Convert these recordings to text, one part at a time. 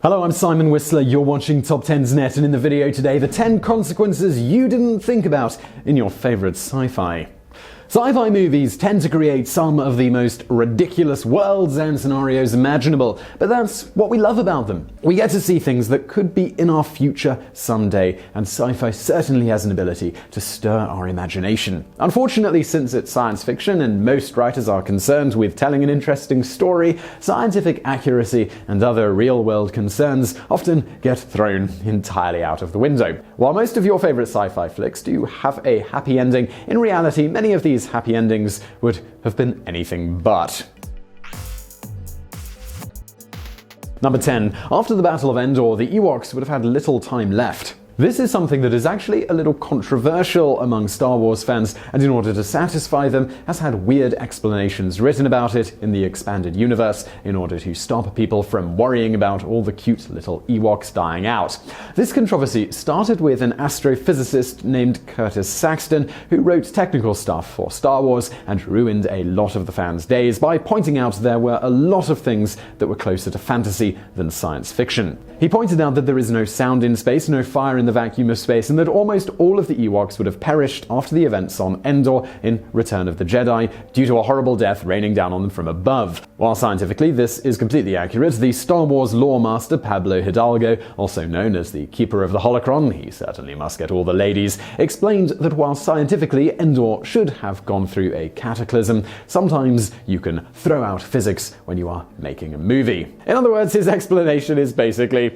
Hello, I'm Simon Whistler, you're watching TopTenzNet, and in the video today, the 10 consequences you didn't think about in your favorite sci-fi. Sci-fi movies tend to create some of the most ridiculous worlds and scenarios imaginable, but that's what we love about them. We get to see things that could be in our future someday, and sci-fi certainly has an ability to stir our imagination. Unfortunately, since it's science fiction and most writers are concerned with telling an interesting story, scientific accuracy and other real-world concerns often get thrown entirely out of the window. While most of your favorite sci-fi flicks do have a happy ending, in reality, many of these happy endings would have been anything but. Number 10. After the Battle of Endor, the Ewoks would have had little time left. This is something that is actually a little controversial among Star Wars fans, and in order to satisfy them, has had weird explanations written about it in the expanded universe in order to stop people from worrying about all the cute little Ewoks dying out. This controversy started with an astrophysicist named Curtis Saxton, who wrote technical stuff for Star Wars and ruined a lot of the fans' days by pointing out there were a lot of things that were closer to fantasy than science fiction. He pointed out that there is no sound in space, no fire in the vacuum of space, and that almost all of the Ewoks would have perished after the events on Endor in Return of the Jedi due to a horrible death raining down on them from above. While scientifically this is completely accurate, the Star Wars lore master Pablo Hidalgo, also known as the Keeper of the Holocron, he certainly must get all the ladies, explained that while scientifically Endor should have gone through a cataclysm, sometimes you can throw out physics when you are making a movie. In other words, his explanation is basically,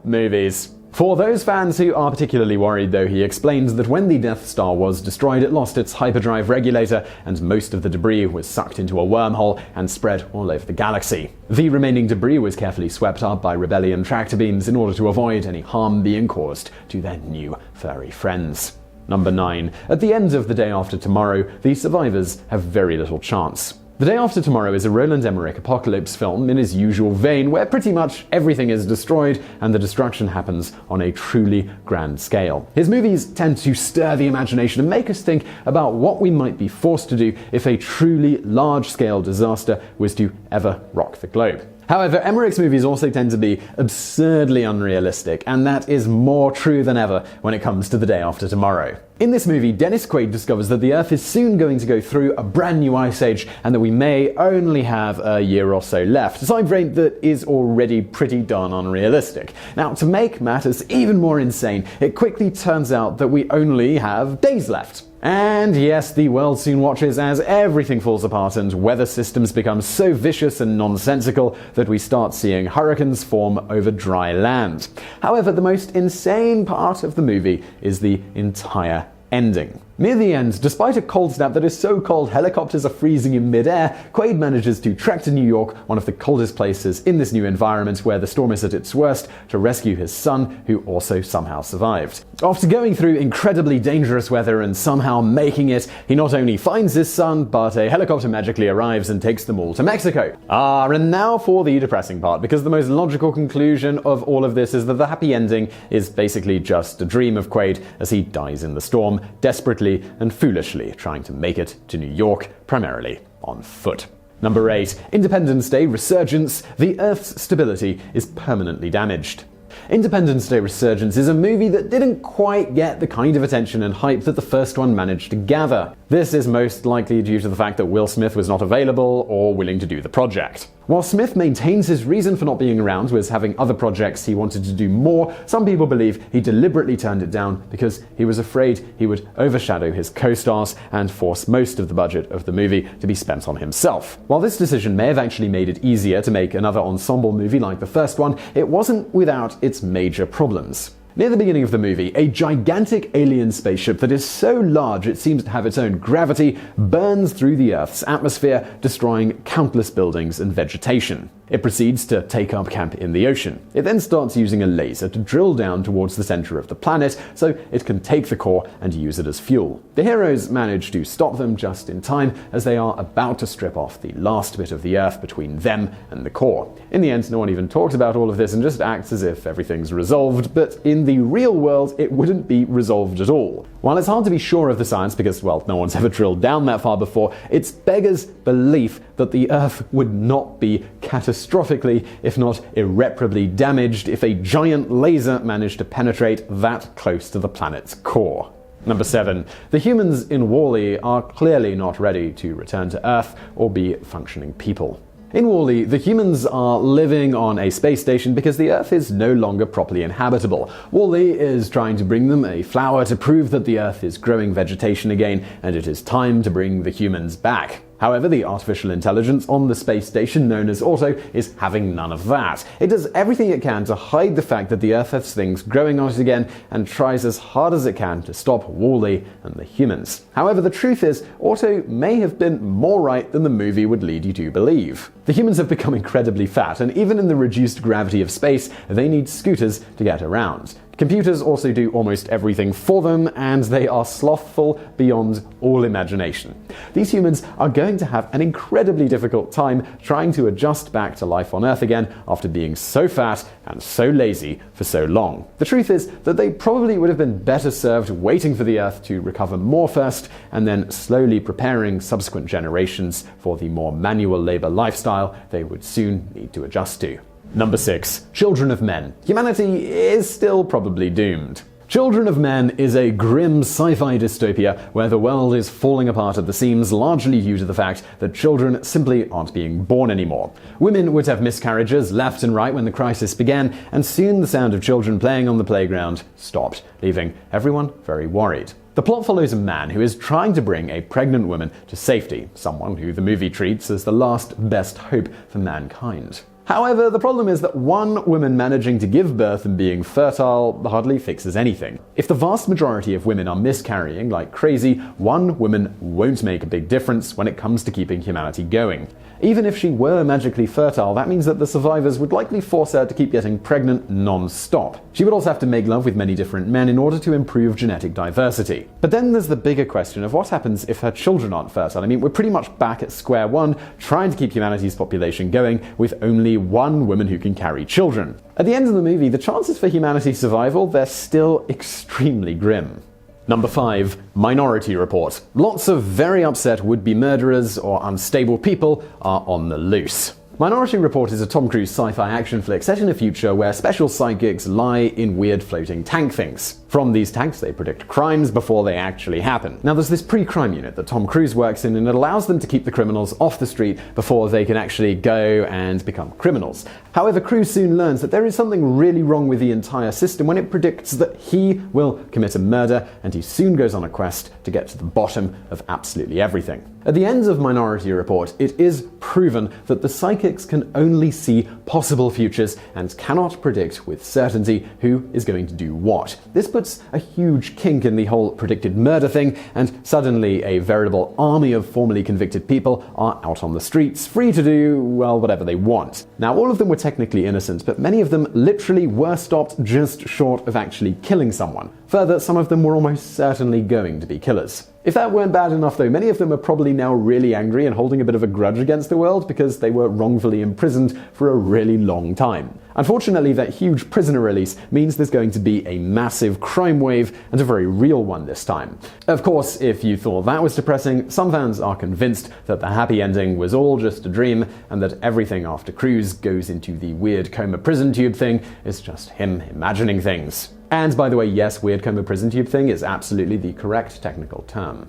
movies. For those fans who are particularly worried, though, he explained that when the Death Star was destroyed, it lost its hyperdrive regulator, and most of the debris was sucked into a wormhole and spread all over the galaxy. The remaining debris was carefully swept up by Rebellion tractor beams in order to avoid any harm being caused to their new furry friends. Number 9. At the end of The Day After Tomorrow, the survivors have very little chance. The Day After Tomorrow is a Roland Emmerich apocalypse film in his usual vein, where pretty much everything is destroyed and the destruction happens on a truly grand scale. His movies tend to stir the imagination and make us think about what we might be forced to do if a truly large-scale disaster was to ever rock the globe. However, Emmerich's movies also tend to be absurdly unrealistic, and that is more true than ever when it comes to The Day After Tomorrow. In this movie, Dennis Quaid discovers that the Earth is soon going to go through a brand new ice age and that we may only have a year or so left, a time frame that is already pretty darn unrealistic. Now, to make matters even more insane, it quickly turns out that we only have days left. And yes, the world soon watches as everything falls apart and weather systems become so vicious and nonsensical that we start seeing hurricanes form over dry land. However, the most insane part of the movie is the entire ending. Near the end, despite a cold snap that is so cold helicopters are freezing in mid-air, Quaid manages to trek to New York, one of the coldest places in this new environment where the storm is at its worst, to rescue his son, who also somehow survived. After going through incredibly dangerous weather and somehow making it, he not only finds his son, but a helicopter magically arrives and takes them all to Mexico. And now for the depressing part, because the most logical conclusion of all of this is that the happy ending is basically just a dream of Quaid as he dies in the storm, desperately and foolishly trying to make it to New York, primarily on foot. Number 8. Independence Day Resurgence. The Earth's stability is permanently damaged. Independence Day Resurgence is a movie that didn't quite get the kind of attention and hype that the first one managed to gather. This is most likely due to the fact that Will Smith was not available or willing to do the project. While Smith maintains his reason for not being around was having other projects he wanted to do more, some people believe he deliberately turned it down because he was afraid he would overshadow his co-stars and force most of the budget of the movie to be spent on himself. While this decision may have actually made it easier to make another ensemble movie like the first one, it wasn't without its major problems. Near the beginning of the movie, a gigantic alien spaceship that is so large it seems to have its own gravity burns through the Earth's atmosphere, destroying countless buildings and vegetation. It proceeds to take up camp in the ocean. It then starts using a laser to drill down towards the center of the planet so it can take the core and use it as fuel. The heroes manage to stop them just in time as they are about to strip off the last bit of the Earth between them and the core. In the end, no one even talks about all of this and just acts as if everything's resolved, but in the real world, it wouldn't be resolved at all. While it's hard to be sure of the science because, well, no one's ever drilled down that far before, it's beggars belief that the Earth would not be catastrophically, if not irreparably damaged if a giant laser managed to penetrate that close to the planet's core. Number 7. The humans in WALL-E are clearly not ready to return to Earth or be functioning people. In WALL-E, the humans are living on a space station because the Earth is no longer properly inhabitable. WALL-E is trying to bring them a flower to prove that the Earth is growing vegetation again, and it is time to bring the humans back. However, the artificial intelligence on the space station known as Auto is having none of that. It does everything it can to hide the fact that the Earth has things growing on it again and tries as hard as it can to stop WALL-E and the humans. However, the truth is, Auto may have been more right than the movie would lead you to believe. The humans have become incredibly fat, and even in the reduced gravity of space, they need scooters to get around. Computers also do almost everything for them, and they are slothful beyond all imagination. These humans are going to have an incredibly difficult time trying to adjust back to life on Earth again after being so fat and so lazy for so long. The truth is that they probably would have been better served waiting for the Earth to recover more first, and then slowly preparing subsequent generations for the more manual labor lifestyle they would soon need to adjust to. Number 6. Children of Men. Humanity is still probably doomed. Children of Men is a grim sci-fi dystopia where the world is falling apart at the seams, largely due to the fact that children simply aren't being born anymore. Women would have miscarriages left and right when the crisis began, and soon the sound of children playing on the playground stopped, leaving everyone very worried. The plot follows a man who is trying to bring a pregnant woman to safety, someone who the movie treats as the last best hope for mankind. However, the problem is that one woman managing to give birth and being fertile hardly fixes anything. If the vast majority of women are miscarrying like crazy, one woman won't make a big difference when it comes to keeping humanity going. Even if she were magically fertile, that means that the survivors would likely force her to keep getting pregnant non-stop. She would also have to make love with many different men in order to improve genetic diversity. But then there's the bigger question of what happens if her children aren't fertile. I mean, we're pretty much back at square one, trying to keep humanity's population going with only one woman who can carry children. At the end of the movie, the chances for humanity's survival, they're still extremely grim. Number 5. Minority Report. Lots of very upset would-be murderers or unstable people are on the loose. Minority Report is a Tom Cruise sci-fi action flick set in a future where special sidekicks lie in weird floating tank things. From these tanks, they predict crimes before they actually happen. Now, there's this pre-crime unit that Tom Cruise works in, and it allows them to keep the criminals off the street before they can actually go and become criminals. However, Cruise soon learns that there is something really wrong with the entire system when it predicts that he will commit a murder, and he soon goes on a quest to get to the bottom of absolutely everything. At the end of Minority Report, it is proven that the psychics can only see possible futures and cannot predict with certainty who is going to do what. This puts a huge kink in the whole predicted murder thing, and suddenly a veritable army of formerly convicted people are out on the streets, free to do, well, whatever they want. Now, all of them were technically innocent, but many of them literally were stopped just short of actually killing someone. Further, some of them were almost certainly going to be killers. If that weren't bad enough though, many of them are probably now really angry and holding a bit of a grudge against the world because they were wrongfully imprisoned for a really long time. Unfortunately, that huge prisoner release means there's going to be a massive crime wave, and a very real one this time. Of course, if you thought that was depressing, some fans are convinced that the happy ending was all just a dream, and that everything after Cruise goes into the weird coma prison tube thing is just him imagining things. And by the way, yes, weird coma prison tube thing is absolutely the correct technical term.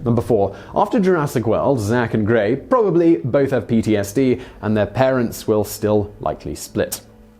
Number 4. After Jurassic World, Zach and Gray probably both have PTSD, and their parents will still likely split.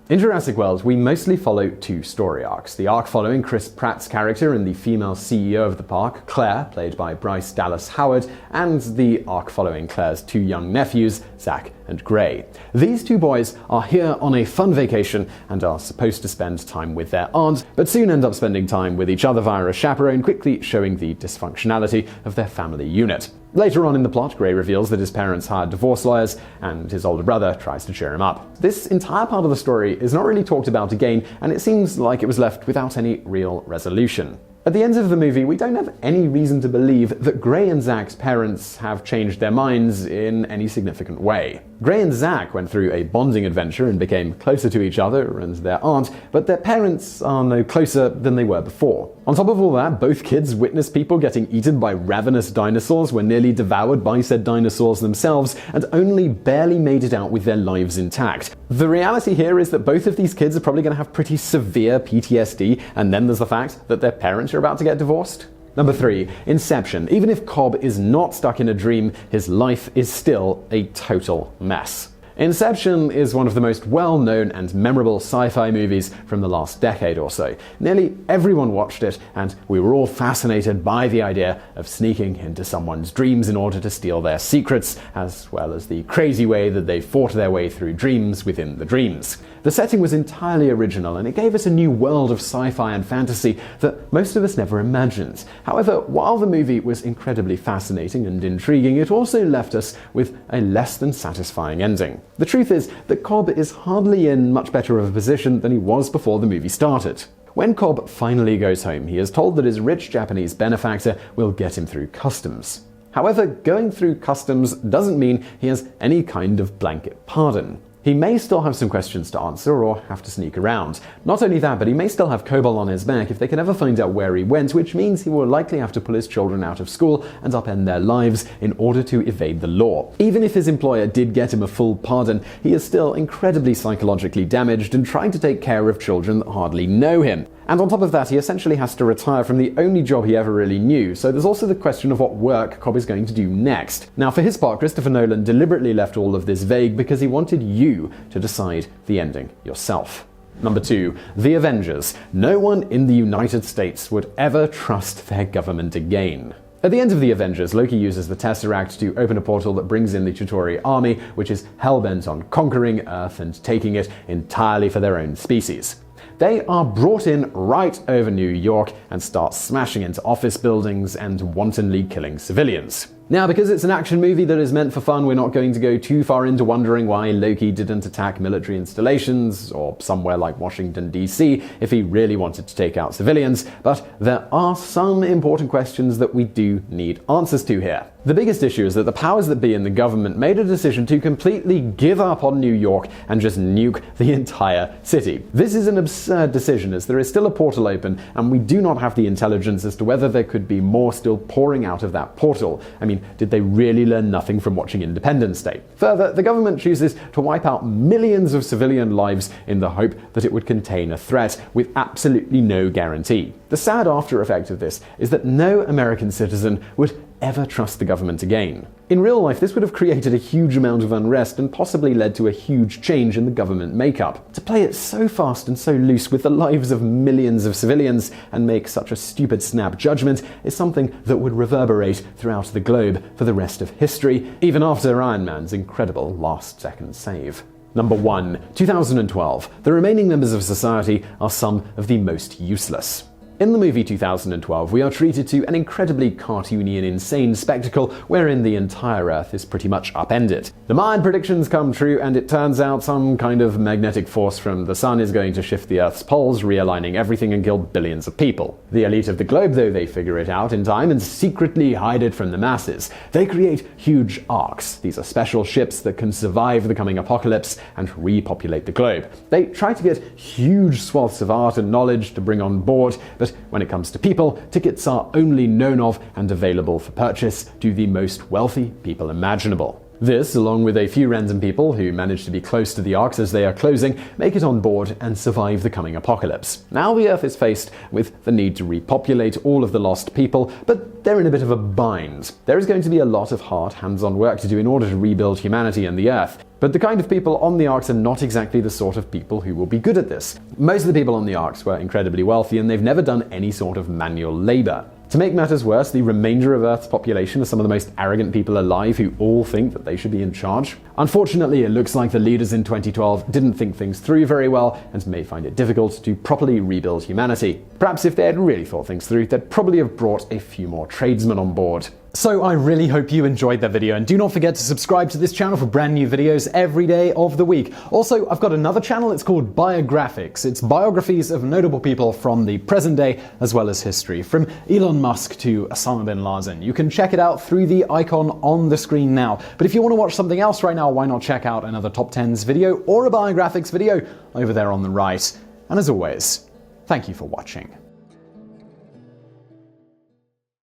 In Jurassic World, we mostly follow two story arcs. The arc following Chris Pratt's character and the female CEO of the park, Claire, played by Bryce Dallas Howard, and the arc following Claire's two young nephews, Zach and Gray. These two boys are here on a fun vacation and are supposed to spend time with their aunt, but soon end up spending time with each other via a chaperone, quickly showing the dysfunctionality of their family unit. Later on in the plot, Gray reveals that his parents hired divorce lawyers, and his older brother tries to cheer him up. This entire part of the story is not really talked about again, and it seems like it was left without any real resolution. At the end of the movie, we don't have any reason to believe that Gray and Zach's parents have changed their minds in any significant way. Gray and Zach went through a bonding adventure and became closer to each other and their aunt, but their parents are no closer than they were before. On top of all that, both kids witnessed people getting eaten by ravenous dinosaurs, were nearly devoured by said dinosaurs themselves, and only barely made it out with their lives intact. The reality here is that both of these kids are probably going to have pretty severe PTSD, and then there's the fact that their parents are about to get divorced. Number 3, Inception. Even if Cobb is not stuck in a dream, his life is still a total mess. Inception is one of the most well-known and memorable sci-fi movies from the last decade or so. Nearly everyone watched it, and we were all fascinated by the idea of sneaking into someone's dreams in order to steal their secrets, as well as the crazy way that they fought their way through dreams within the dreams. The setting was entirely original, and it gave us a new world of sci-fi and fantasy that most of us never imagined. However, while the movie was incredibly fascinating and intriguing, it also left us with a less than satisfying ending. The truth is that Cobb is hardly in much better of a position than he was before the movie started. When Cobb finally goes home, he is told that his rich Japanese benefactor will get him through customs. However, going through customs doesn't mean he has any kind of blanket pardon. He may still have some questions to answer or have to sneak around. Not only that, but he may still have Kobold on his back if they can ever find out where he went, which means he will likely have to pull his children out of school and upend their lives in order to evade the law. Even if his employer did get him a full pardon, he is still incredibly psychologically damaged and trying to take care of children that hardly know him. And on top of that, he essentially has to retire from the only job he ever really knew, so there's also the question of what work Cobb is going to do next. Now, for his part, Christopher Nolan deliberately left all of this vague because he wanted you to decide the ending yourself. Number 2, The Avengers. No one in the United States would ever trust their government again. At the end of The Avengers, Loki uses the Tesseract to open a portal that brings in the Chitauri army, which is hell-bent on conquering Earth and taking it entirely for their own species. They are brought in right over New York and start smashing into office buildings and wantonly killing civilians. Now, because it's an action movie that is meant for fun, we're not going to go too far into wondering why Loki didn't attack military installations or somewhere like Washington, D.C. if he really wanted to take out civilians, but there are some important questions that we do need answers to here. The biggest issue is that the powers that be in the government made a decision to completely give up on New York and just nuke the entire city. This is an absurd decision, as there is still a portal open, and we do not have the intelligence as to whether there could be more still pouring out of that portal. I mean, did they really learn nothing from watching Independence Day? Further, the government chooses to wipe out millions of civilian lives in the hope that it would contain a threat, with absolutely no guarantee. The sad after effect of this is that no American citizen would ever trust the government again. In real life, this would have created a huge amount of unrest and possibly led to a huge change in the government makeup. To play it so fast and so loose with the lives of millions of civilians and make such a stupid snap judgment is something that would reverberate throughout the globe for the rest of history, even after Iron Man's incredible last-second save. Number 1, 2012. The remaining members of society are some of the most useless. In the movie 2012, we are treated to an incredibly cartoony and insane spectacle wherein the entire Earth is pretty much upended. The Mayan predictions come true, and it turns out some kind of magnetic force from the sun is going to shift the Earth's poles, realigning everything and kill billions of people. The elite of the globe, though, they figure it out in time and secretly hide it from the masses. They create huge arks. These are special ships that can survive the coming apocalypse and repopulate the globe. They try to get huge swaths of art and knowledge to bring on board, but when it comes to people, tickets are only known of and available for purchase to the most wealthy people imaginable. This, along with a few random people who manage to be close to the arcs as they are closing, make it on board and survive the coming apocalypse. Now the Earth is faced with the need to repopulate all of the lost people, but they're in a bit of a bind. There is going to be a lot of hard, hands-on work to do in order to rebuild humanity and the Earth. But the kind of people on the arcs are not exactly the sort of people who will be good at this. Most of the people on the arcs were incredibly wealthy, and they've never done any sort of manual labor. To make matters worse, the remainder of Earth's population are some of the most arrogant people alive who all think that they should be in charge. Unfortunately, it looks like the leaders in 2012 didn't think things through very well and may find it difficult to properly rebuild humanity. Perhaps if they had really thought things through, they'd probably have brought a few more tradesmen on board. So I really hope you enjoyed that video, and do not forget to subscribe to this channel for brand new videos every day of the week. Also, I've got another channel, it's called Biographics. It's biographies of notable people from the present day as well as history, from Elon Musk to Osama bin Laden. You can check it out through the icon on the screen now. But if you want to watch something else right now, why not check out another TopTenz video or a Biographics video over there on the right. And as always, thank you for watching.